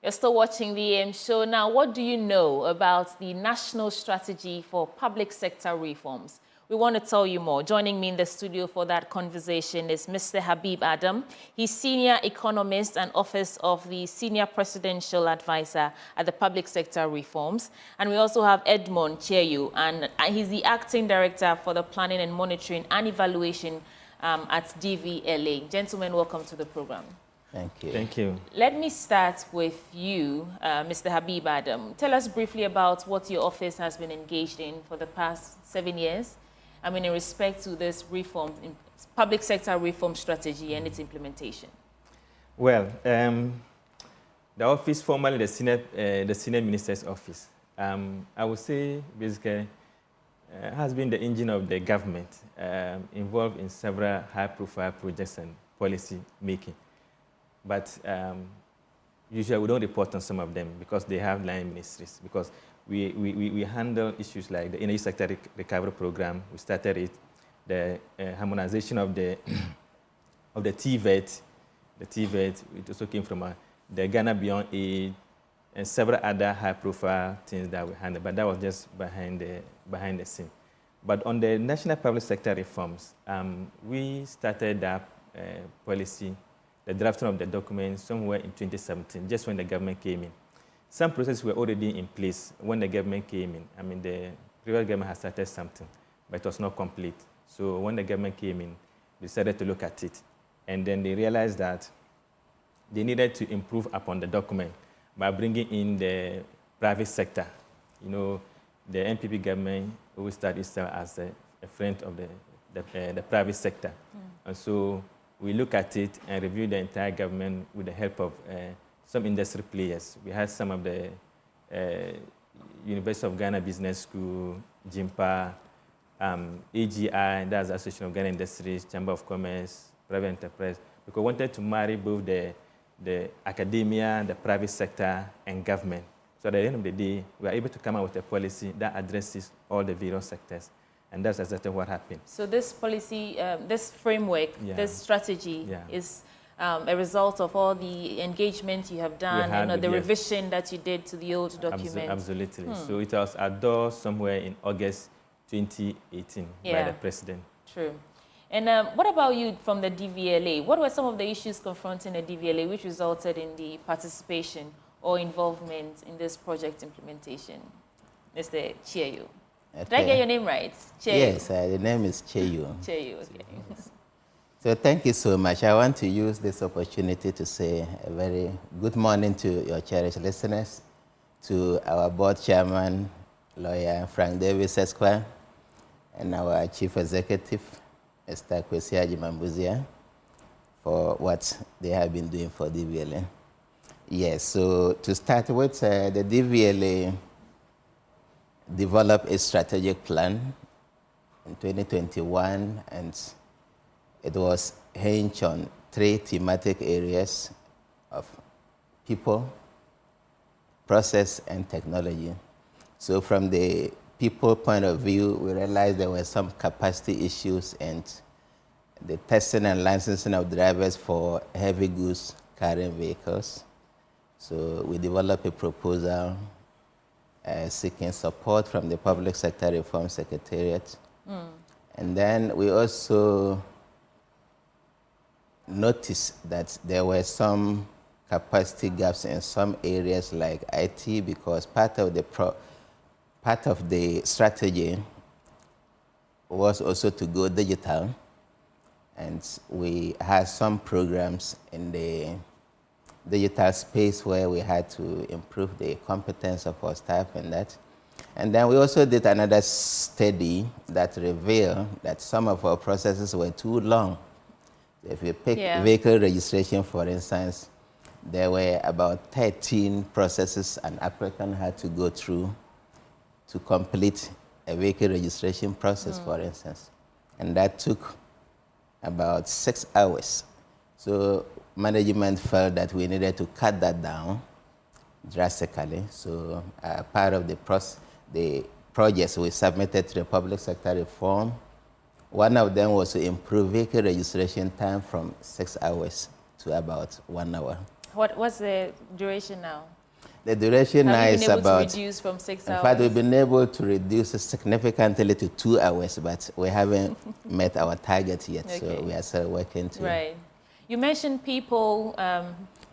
You're still watching the AM show. Now, what do you know about the National Strategy for Public Sector Reforms? We want to tell you more. Joining me in the studio for that conversation is Mr. Habib Adam. He's Senior Economist and Office of the Senior Presidential Advisor at the Public Sector Reforms. And we also have Edmond Cheyu, and he's the Acting Director for the Planning and Monitoring and Evaluation at DVLA. Gentlemen, welcome to the program. Thank you. Thank you. Let me start with you, Mr. Habib Adam. Tell us briefly about what your office has been engaged in for the past 7 years. I mean, in respect to this reform, public sector reform strategy and its implementation. Well, the office, formerly the Senior Minister's Office, I would say basically has been the engine of the government, involved in several high-profile projects and policy making. But usually we don't report on some of them because they have line ministries. Because we handle issues like the energy sector recovery program. We started it, the harmonization of the TVET. The TVET, it also came from the Ghana Beyond Aid and several other high-profile things that we handle. But that was just behind the scene. But on the national public sector reforms, we started that policy, the drafting of the document somewhere in 2017, just when the government came in. Some processes were already in place when the government came in. I mean, the previous government had started something, but it was not complete. So when the government came in, they decided to look at it. And then they realized that they needed to improve upon the document by bringing in the private sector. You know, the NPP government always started itself as a friend of the private sector. And so we look at it and review the entire government with the help of some industry players. We had some of the University of Ghana Business School, JIMPA, AGI, that's the Association of Ghana Industries, Chamber of Commerce, Private Enterprise, because we wanted to marry both the academia, the private sector, and government. So at the end of the day, we are able to come up with a policy that addresses all the various sectors. And that's exactly what happened. So this policy, this framework, this strategy is a result of all the engagement you have done, the revision that you did to the old document. Absolutely. So it was endorsed somewhere in August 2018 by the president. True. And what about you from the DVLA? What were some of the issues confronting the DVLA which resulted in the participation or involvement in this project implementation? Mr. Cheyu. Okay. Did I get your name right? Cheyu. Yes, the name is Cheyu. Cheyu, okay. So thank you so much. I want to use this opportunity to say a very good morning to your cherished listeners, to our board chairman, lawyer Frank Davis Esquire, and our chief executive, Mr. Kwesi Ajimambuzia, for what they have been doing for DVLA. Yes, so to start with, the DVLA developed a strategic plan in 2021, and it was hinged on 3 thematic areas of people, process, and technology. So from the people point of view, we realized there were some capacity issues and the testing and licensing of drivers for heavy goods carrying vehicles. So we developed a proposal seeking support from the Public Sector Reform Secretariat. And then we also noticed that there were some capacity gaps in some areas like IT, because part of the strategy was also to go digital. And we had some programs in the digital space where we had to improve the competence of our staff and that. And then we also did another study that revealed that some of our processes were too long. If you pick vehicle registration, for instance, there were about 13 processes an applicant had to go through to complete a vehicle registration process, for instance. And that took about 6 hours. So management felt that we needed to cut that down drastically. So part of the projects we submitted to the public sector reform, one of them was to improve vehicle registration time from 6 hours to about 1 hour. What's the duration now? The duration now is about... Have you been able to reduce from 6 hours? In fact, we've been able to reduce it significantly to 2 hours, but we haven't met our target yet, okay. So we are still working to... Right. You mentioned people,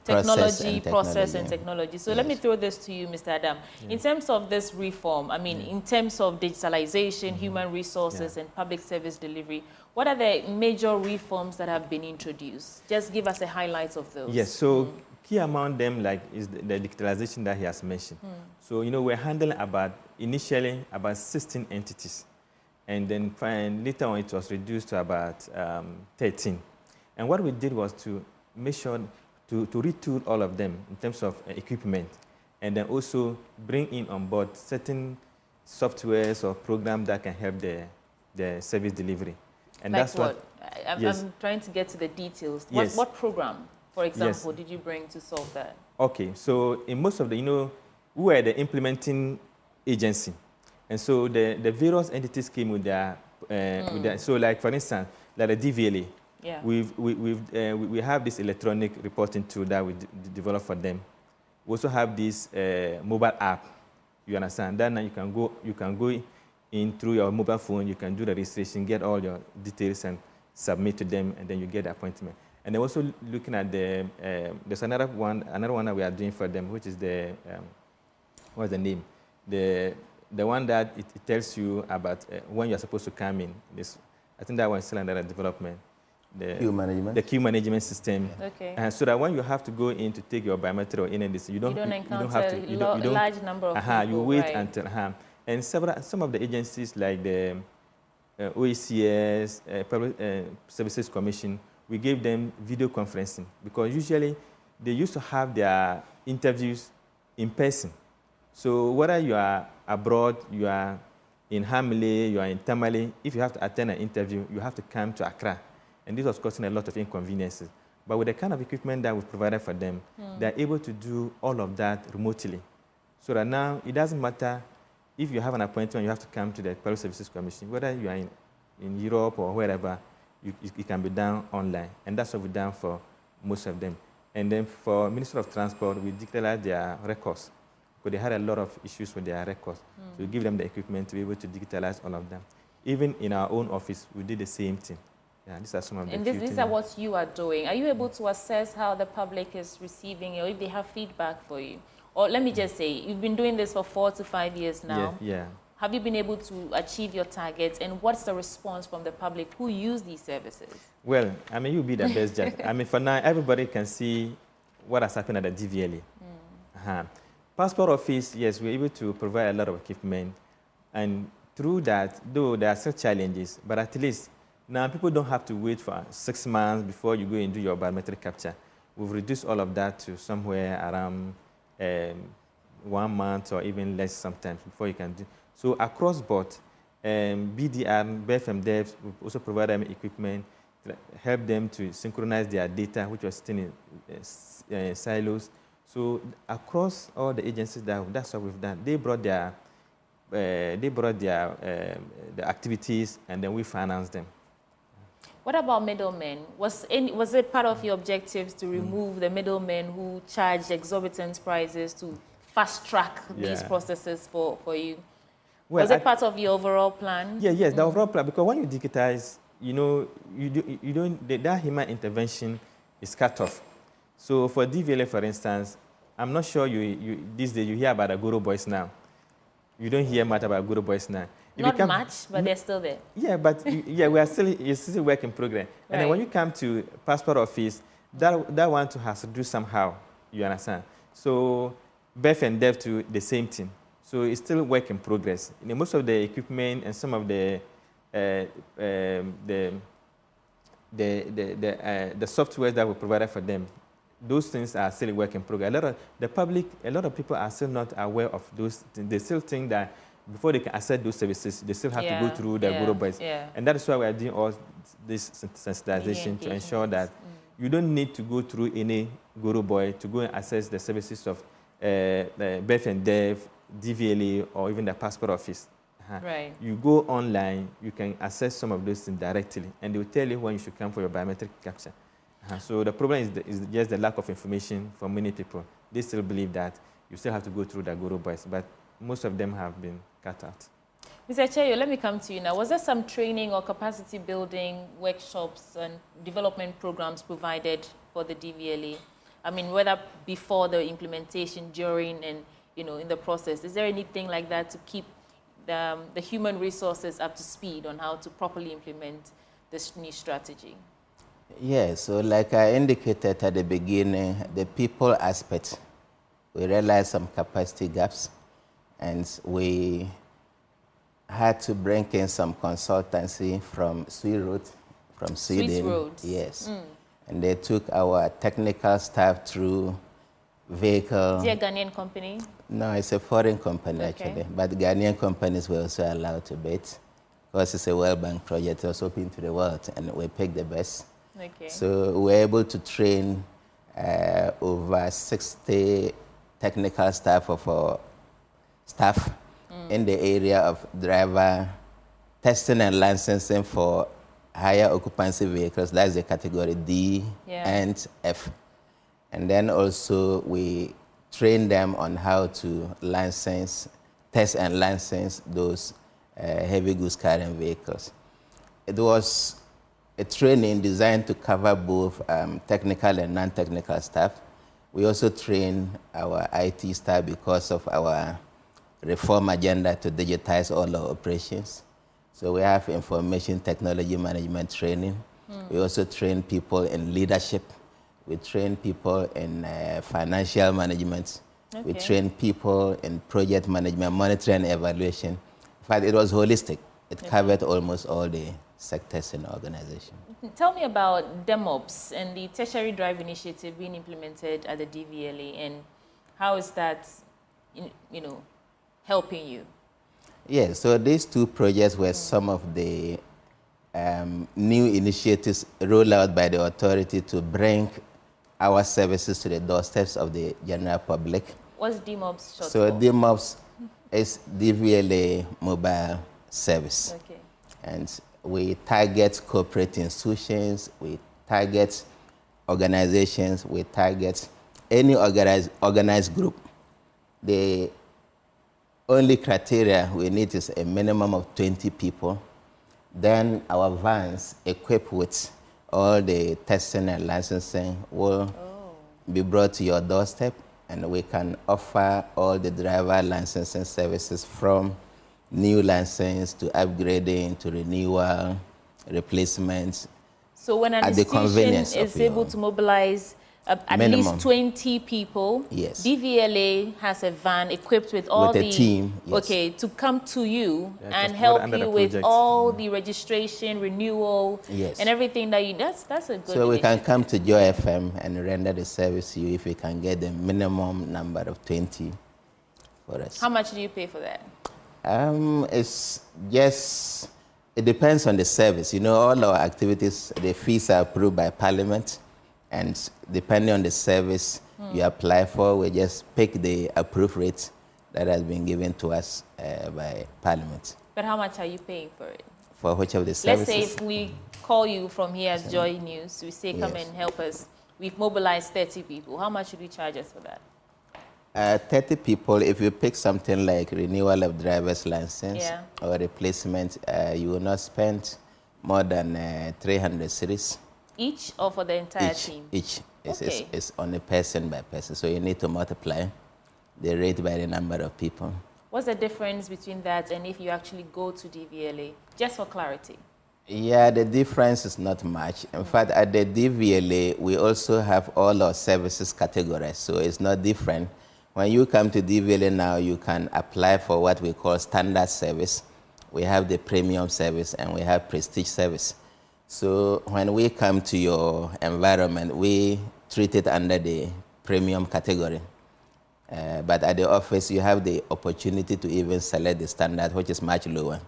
technology, process and technology. So yes. Let me throw this to you, Mr. Adam. Yeah. In terms of this reform, I mean, in terms of digitalization, human resources, and public service delivery, what are the major reforms that have been introduced? Just give us a highlight of those. Yes, so key among them is the digitalization that he has mentioned. So, we're handling initially about 16 entities. And then later on, it was reduced to about 13. And what we did was to make sure to retool all of them in terms of equipment, and then also bring in on board certain softwares or programs that can help the service delivery. And like that's what? I'm trying to get to the details. What program, for example, did you bring to solve that? Okay, so in most of the, we were the implementing agency. And so the various entities came with their, so like for instance, like the DVLA. Yeah. We have this electronic reporting tool that we developed for them. We also have this mobile app. You understand? Then you can go in through your mobile phone. You can do the registration, get all your details, and submit to them, and then you get the appointment. And they're also looking at there's another one that we are doing for them, which is what's the name? The one that it tells you about when you're supposed to come in. I think that one is still under development. The queue management system. Okay. And so that when you have to go in to take your biometric or any of this, you don't have to. You don't, a large number of people. You wait until. And some of the agencies like the OECS, Public Services Commission, we gave them video conferencing because usually they used to have their interviews in person. So whether you are abroad, you are in Hamley, you are in Tamale, if you have to attend an interview, you have to come to Accra. And this was causing a lot of inconveniences. But with the kind of equipment that we provided for them, they're able to do all of that remotely. So that now it doesn't matter if you have an appointment, you have to come to the Public Services Commission, whether you are in Europe or wherever, it can be done online. And that's what we've done for most of them. And then for Ministry of Transport, we digitalized their records because they had a lot of issues with their records. So we give them the equipment to be able to digitalize all of them. Even in our own office, we did the same thing. Yeah, these are some of the these are what you are doing. Are you able to assess how the public is receiving or if they have feedback for you? Or let me just say, you've been doing this for 4 to 5 years now. Yeah. Have you been able to achieve your targets? And what's the response from the public who use these services? Well, I mean, you'll be the best judge. I mean, for now, everybody can see what has happened at the DVLA. Passport office, yes, we're able to provide a lot of equipment. And through that, though there are still challenges, but at least now people don't have to wait for 6 months before you go and do your biometric capture. We've reduced all of that to somewhere around 1 month or even less sometimes before you can do. So across board, BDR, BFM devs, we also provide them equipment to help them to synchronize their data, which was still in silos. So across all the agencies, that's what we've done. They brought their the activities, and then we finance them. What about middlemen? Was it part of your objectives to remove the middlemen who charge exorbitant prices to fast-track these processes for you? Well, was it part of your overall plan? Yeah, yes, the overall plan. Because when you digitize, that human intervention is cut off. So for DVLA, for instance, I'm not sure these days you hear about the Guru Boys now. You don't hear much about Guru Boys now. Not much, but they're still there. Yeah, but it's still work in progress. And then when you come to passport office, that one to has to do somehow. You understand? So BEF and DEV to the same thing. So it's still work in progress. Most of the equipment and some of the software that we provided for them, those things are still work in progress. A lot of people are still not aware of those things. They still think that before they can access those services, they still have to go through the Guru Boys. And that is why we are doing all this sensitization to ensure that you don't need to go through any Guru Boy to go and access the services of BEF and DEV, DVLA, or even the passport office. Right. You go online, you can access some of those things directly, and they will tell you when you should come for your biometric capture. So the problem is just the lack of information for many people. They still believe that you still have to go through the Guru boys, but most of them have been cut out. Mr. Cheyo, let me come to you now. Was there some training or capacity building workshops and development programs provided for the DVLA? I mean, whether before the implementation, during, and in the process, is there anything like that to keep the human resources up to speed on how to properly implement this new strategy? Yeah, so like I indicated at the beginning, the people aspect, we realized some capacity gaps, and we had to bring in some consultancy from Sweden. Swiss Roads. Yes. And they took our technical staff through vehicle. Is it a Ghanaian company? No, it's a foreign company, Okay. actually. But Ghanaian companies were also allowed to bid because it's a World Bank project. It was open to the world, and we picked the best. Okay. So we were able to train over 60 technical staff of our staff in the area of driver testing and licensing for higher occupancy vehicles. That's the category D and F. And then also we train them on how to test and license those heavy goods carrying vehicles. It was a training designed to cover both technical and non-technical staff. We also train our IT staff because of our reform agenda to digitize all our operations. So we have information technology management training. We also train people in leadership. We train people in financial management. Okay. We train people in project management, monitoring and evaluation. In fact, it was holistic. It covered almost all the sectors in the organization. Tell me about DEMOPS and the tertiary drive initiative being implemented at the DVLA, and how is that, helping you? Yeah, so these two projects were some of the new initiatives rolled out by the authority to bring our services to the doorsteps of the general public. What's DEMOPS short So for? DEMOPS is DVLA mobile service. Okay. And we target corporate institutions, we target organizations, we target any organized group. The only criteria we need is a minimum of 20 people. Then our vans equipped with all the testing and licensing will be brought to your doorstep, and we can offer all the driver licensing services from new license to upgrading to renewal, replacements. So when an institution is able to mobilize at least 20 people, yes, DVLA has a van equipped with all a team, yes, okay, to come to you and help you with all the registration, renewal, yes, and everything that you. That's a good. So we can come to Joy FM and render the service to you if we can get the minimum number of 20 for us. How much do you pay for that? It's just, it depends on the service. All our activities, the fees are approved by Parliament, and depending on the service you apply for, we just pick the approved rate that has been given to us by Parliament. But how much are you paying for it? For which of the services? Let's say if we call you from here at Joy News, we say come and help us. We've mobilized 30 people. How much should we charge us for that? 30 people, if you pick something like renewal of driver's license or replacement, you will not spend more than 300 cedis. Each or for the entire team? Each. It's on a person by person. So you need to multiply the rate by the number of people. What's the difference between that and if you actually go to DVLA? Just for clarity. Yeah, the difference is not much. In fact, at the DVLA, we also have all our services categorized, so it's not different. When you come to DVLA now, you can apply for what we call standard service. We have the premium service and we have prestige service. So when we come to your environment, we treat it under the premium category. But at the office, you have the opportunity to even select the standard, which is much lower.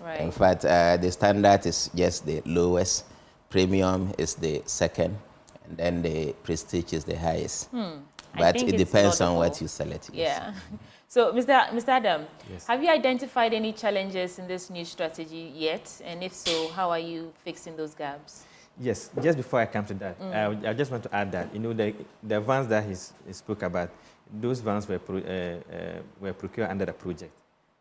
Right. In fact, the standard is just the lowest, premium is the second, and then the prestige is the highest. But it depends on what you select. Yeah. So, Mr. Adam, yes, have you identified any challenges in this new strategy yet? And if so, how are you fixing those gaps? Yes, just before I come to that, I just want to add that, you know, the vans that he spoke about, those vans were procured under the project,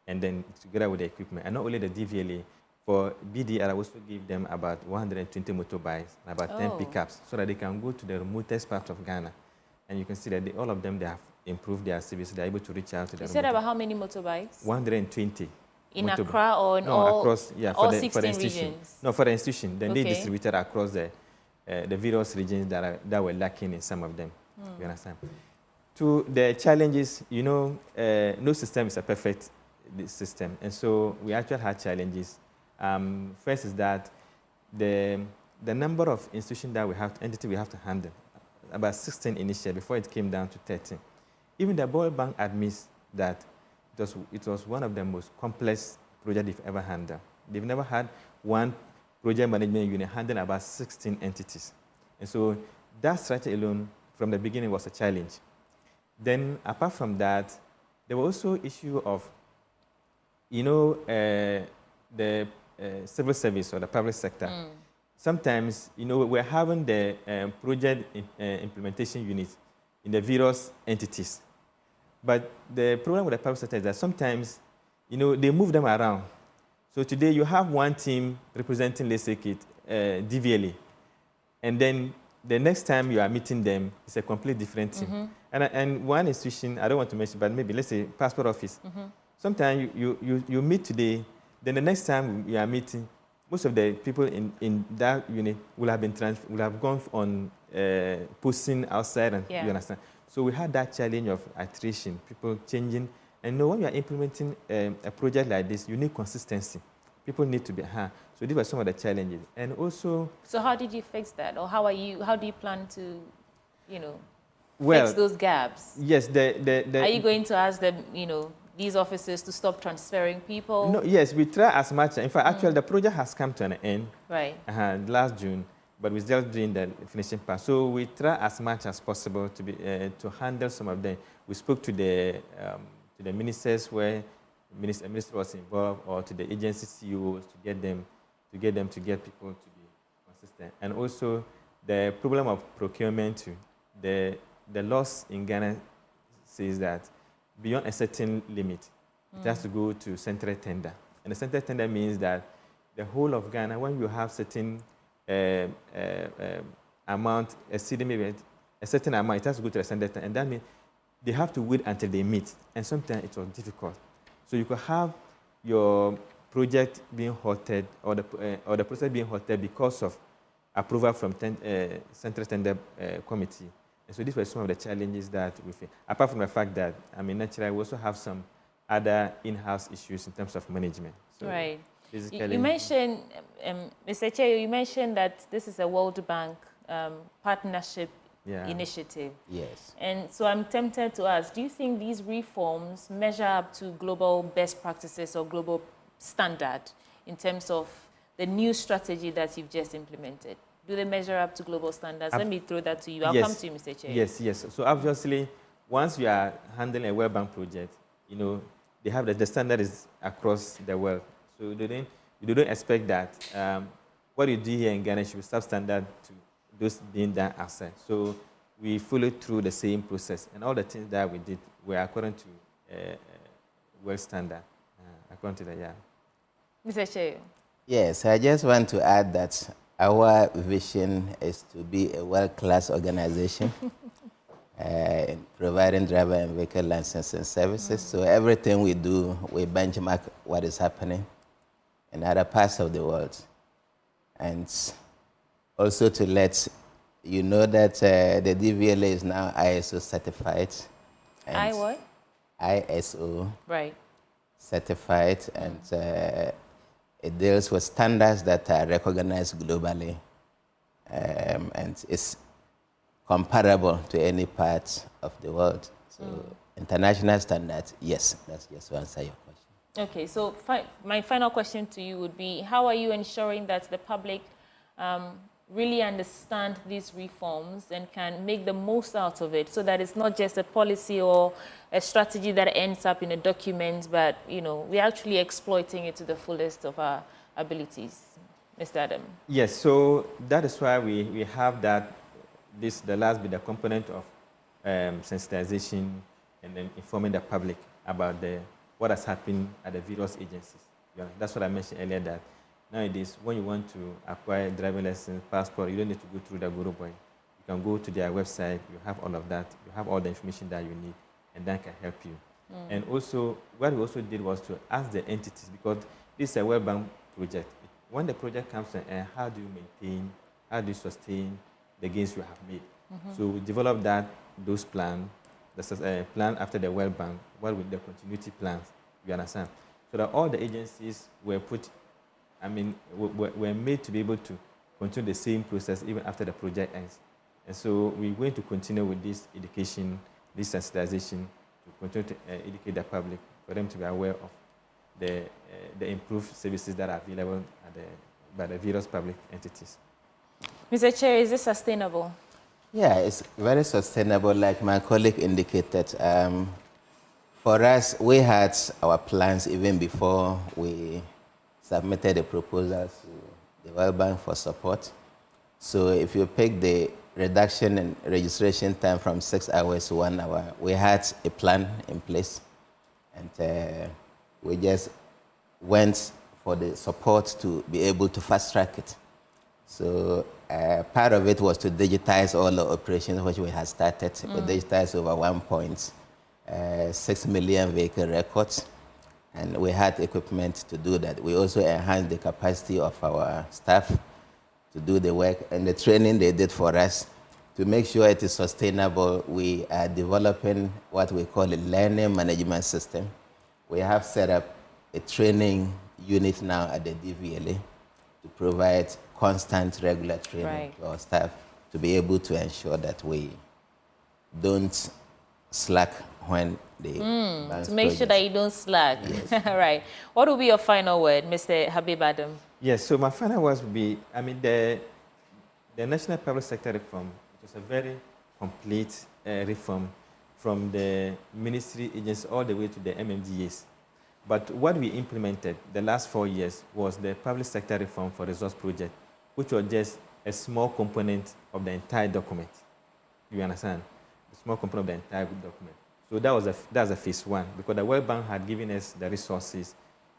and then together with the equipment. And not only the DVLA, for BDR, I also give them about 120 motorbikes and about 10 pickups so that they can go to the remotest part of Ghana. And you can see that they, all of them, they have improved their service. They're able to reach out to the You said about how many motorbikes? 120. In Accra or in no, all, across, yeah, all for the 16 institution. regions? No, for the institution. Then Okay. they distributed across the various regions that were lacking in some of them. You understand? To the challenges, you know, no system is a perfect system. And so we actually had challenges. First is that the number of institutions that we have, entity we have to handle, about 16 initially before it came down to 13. Even the World Bank admits that it was one of the most complex projects they've ever handled. They've never had one project management unit handling about 16 entities. And so that strategy alone from the beginning was a challenge. Then apart from that, there was also issue of, you know, the civil service or the public sector. Sometimes, you know, we're having the project implementation units in the various entities. But the problem with the public sector is that sometimes, you know, they move them around. So today you have one team representing, let's say, DVLA. And then the next time you are meeting them, it's a completely different team. And one institution, I don't want to mention, but maybe let's say passport office. Sometimes you meet today, then the next time you are meeting, most of the people in that unit will have gone on posting outside, and you understand. So we had that challenge of attrition, people changing. And when you are implementing a project like this, you need consistency. People need to be So these were some of the challenges. And also... So how did you fix that? Or how do you plan to, you know, fix those gaps? Yes, are you going to ask them, you know, these officers to stop transferring people? No, yes, we try as much. In fact, actually, the project has come to an end. Right. Last June, but we're still doing the finishing part. So we try as much as possible to handle some of them. We spoke to the ministers where minister was involved, or to the agency CEOs to get people to be consistent. And also the problem of procurement too. The laws in Ghana says that beyond a certain limit, it has to go to central tender. And the central tender means that the whole of Ghana, when you have certain amount exceeding maybe a certain amount, it has to go to the central tender. And that means they have to wait until they meet. And sometimes it was difficult. So you could have your project being halted or the process being halted because of approval from central tender committee. And so these were some of the challenges that we face. Apart from the fact that, I mean, naturally, we also have some other in-house issues in terms of management. So right. Basically, you mentioned, Mr. Chair, you mentioned that this is a World Bank partnership initiative. Yes. And so I'm tempted to ask, do you think these reforms measure up to global best practices or global standard in terms of the new strategy that you've just implemented? Do they measure up to global standards? Let me throw that to you. I'll come to you, Mr. Chair. Yes. So obviously, once you are handling a World Bank project, you know, they have the standard is across the world. So you don't expect that what you do here in Ghana should be substandard to those being done outside. So we follow through the same process. And all the things that we did were according to world standard. According to that, Mr. Chair. Yes, I just want to add that our vision is to be a world-class organization in providing driver and vehicle licensing services. So everything we do, we benchmark what is happening in other parts of the world. And also to let you know that the DVLA is now ISO certified. And what? ISO right. certified, and it deals with standards that are recognized globally, and it's comparable to any part of the world. So international standards, yes, that's just to answer your question. Okay, so my final question to you would be, how are you ensuring that the public really understand these reforms and can make the most out of it, so that it's not just a policy or a strategy that ends up in a document, but, you know, we're actually exploiting it to the fullest of our abilities? Mr. Adam? Yes, so that is why we have that, the last bit, the component of sensitization and then informing the public about what has happened at the various agencies. That's what I mentioned earlier, that nowadays when you want to acquire driving license, passport, you don't need to go through the Guru Boy. You can go to their website, you have all of that, you have all the information that you need, and that can help you. And also, what we also did was to ask the entities, because this is a World Bank project. When the project comes to an end, how do you maintain, how do you sustain the gains you have made? So we developed those plans, the plan after the World Bank, with the continuity plans, you understand? So that all the agencies were were made to be able to continue the same process even after the project ends. And so we're going to continue with this education, this sensitization, to continue to educate the public, for them to be aware of the improved services that are available by the various public entities. Mr. Chair, is this sustainable? Yeah, it's very sustainable, like my colleague indicated. For us, we had our plans even before we submitted the proposals to the World Bank for support. So if you pick the reduction in registration time from 6 hours to 1 hour, we had a plan in place. And we just went for the support to be able to fast track it. So part of it was to digitize all the operations which we had started. We digitized over 1.6 million vehicle records, and we had equipment to do that. We also enhanced the capacity of our staff to do the work, and the training they did for us to make sure it is sustainable. We are developing what we call a learning management system. We have set up a training unit now at the DVLA to provide constant, regular training to our staff to be able to ensure that we don't slack when the to make sure that you don't slack. Yes. Right. What will be your final word, Mr. Habib Adam? Yes, so my final words would be, the National Public Sector Reform, it was a very complete reform from the ministry agents all the way to the MMDAs. But what we implemented the last 4 years was the Public Sector Reform for Resource Project, which was just a small component of the entire document. You understand? A small component of the entire document. So that's a phase one, because the World Bank had given us the resources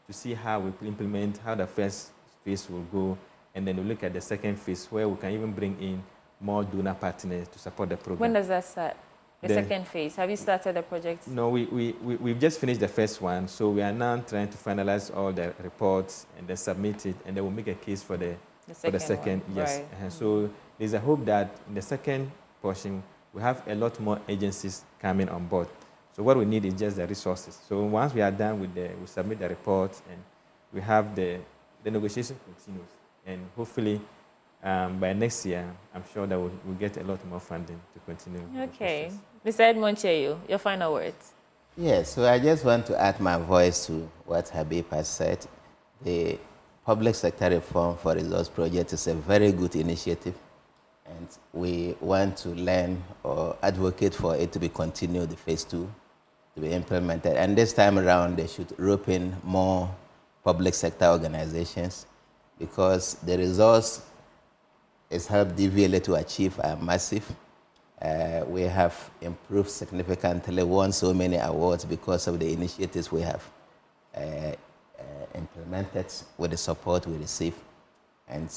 to see how we implement, how the first phase will go, and then we look at the second phase where we can even bring in more donor partners to support the program. When does that start? The second phase. Have you started the project? No, we've just finished the first one, so we are now trying to finalize all the reports and then submit it, and then we'll make a case for the second. One. Yes. Right. So there's a hope that in the second portion we have a lot more agencies coming on board. So what we need is just the resources. So once we are done with we submit the report, and we have the negotiation continues, and hopefully by next year, I'm sure that we'll get a lot more funding to continue. Okay. Mr. Edmond Cheyu, your final words. Yes, so I just want to add my voice to what Habib has said. The Public Sector Reform for Resource Project is a very good initiative, and we want to learn or advocate for it to be continued, the phase 2, to be implemented. And this time around, they should rope in more public sector organizations, because the results it's helped DVLA to achieve are massive. We have improved significantly, won so many awards because of the initiatives we have implemented with the support we receive. And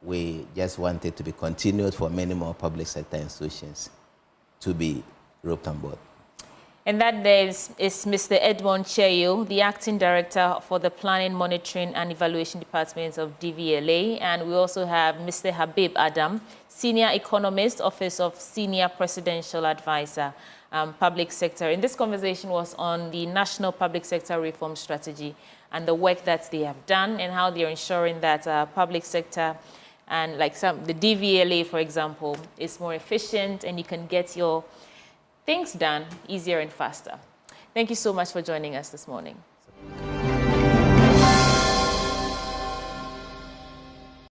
we just want it to be continued for many more public sector institutions to be roped on board. And that there is Mr. Edmond Cheyu, the Acting Director for the Planning, Monitoring and Evaluation Department of DVLA. And we also have Mr. Habib Adam, Senior Economist, Office of Senior Presidential Advisor, Public Sector. And this conversation was on the National Public Sector Reform Strategy and the work that they have done and how they're ensuring that public sector and the DVLA, for example, is more efficient and you can get your things done easier and faster. Thank you so much for joining us this morning.